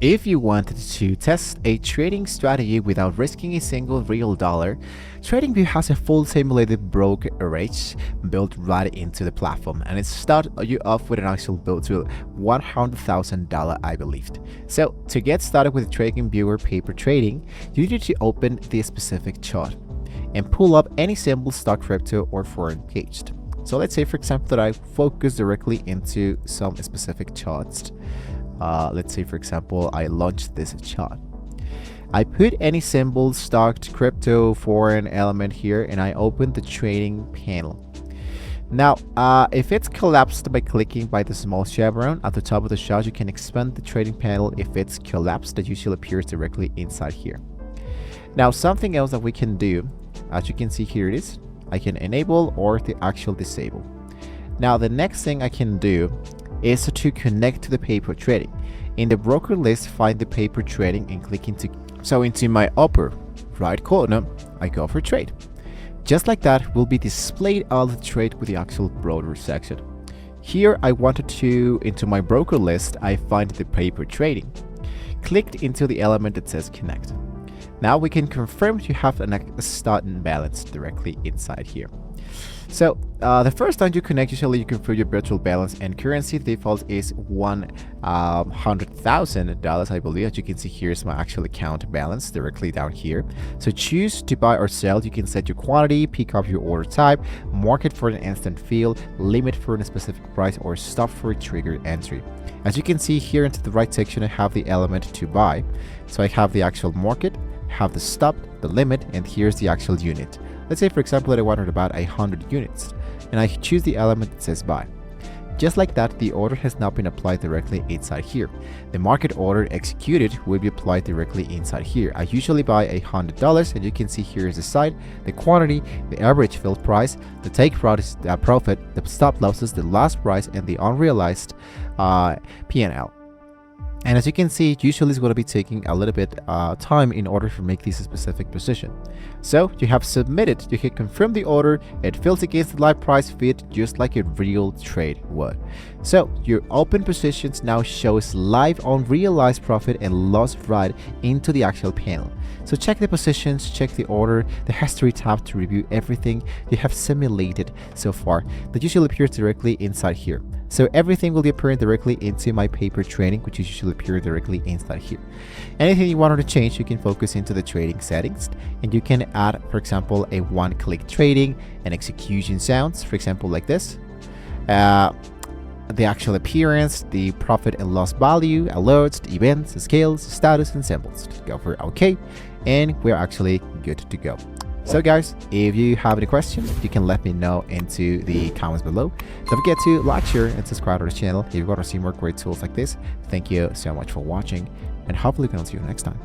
If you wanted to test a trading strategy without risking a single real dollar, TradingView has a full simulated brokerage built right into the platform, and it starts you off with an actual build to $100,000, I believe. So to get started with TradingView or paper trading, you need to open the specific chart and pull up any symbol, stock, crypto, or foreign paged. So let's say, for example, that I focus directly into some specific charts. Let's say, for example, I launch this chart. I put any symbol, stock, crypto, foreign element here, and I open the trading panel. Now, if it's collapsed by clicking by the small chevron at the top of the chart, you can expand the trading panel. If it's collapsed, that usually appears directly inside here. Now, something else that we can do, as you can see here, it is I can enable or the actual disable. Now, the next thing I can do is to connect to the paper trading. In the broker list, find the paper trading and click into my upper right corner, I go for trade. Just like that will be displayed all the trade with the actual broker section. Here I wanted to, into my broker list, I find the paper trading. Clicked into the element that says connect. Now we can confirm you have a start and balance directly inside here. So the first time you connect, usually you confirm your virtual balance and currency. The default is $100,000, I believe. As you can see, here is my actual account balance directly down here. So choose to buy or sell. You can set your quantity, pick up your order type, market for an instant fill, limit for a specific price, or stop for a triggered entry. As you can see here into the right section, I have the element to buy. So I have the actual market, have the stop, the limit, and here's the actual unit. Let's say, for example, that I wanted about 100 units, and I choose the element that says buy. Just like that, the order has now been applied directly inside here. The market order executed will be applied directly inside here. I usually buy $100, and you can see here is the side, the quantity, the average fill price, the take profit, the stop losses, the last price, and the unrealized P&L. And as you can see, usually it's going to be taking a little bit time in order to make this specific position. So you have submitted, you can confirm the order, it fills against the live price feed just like a real trade would. So your open positions now shows live unrealized profit and loss right into the actual panel. So check the positions, check the order, the history tab to review everything you have simulated so far. That usually appears directly inside here. So everything will be appearing directly into my paper trading, which is usually appear directly inside here. Anything you wanted to change, you can focus into the trading settings, and you can add, for example, a one-click trading and execution sounds, for example, like this. The actual appearance, the profit and loss value, alerts, the events, scales, status, and symbols. Go for OK, and we're actually good to go. So guys, if you have any questions, you can let me know into the comments below. Don't forget to like, share, and subscribe to the channel if you want to see more great tools like this. Thank you so much for watching, and hopefully we can see you next time.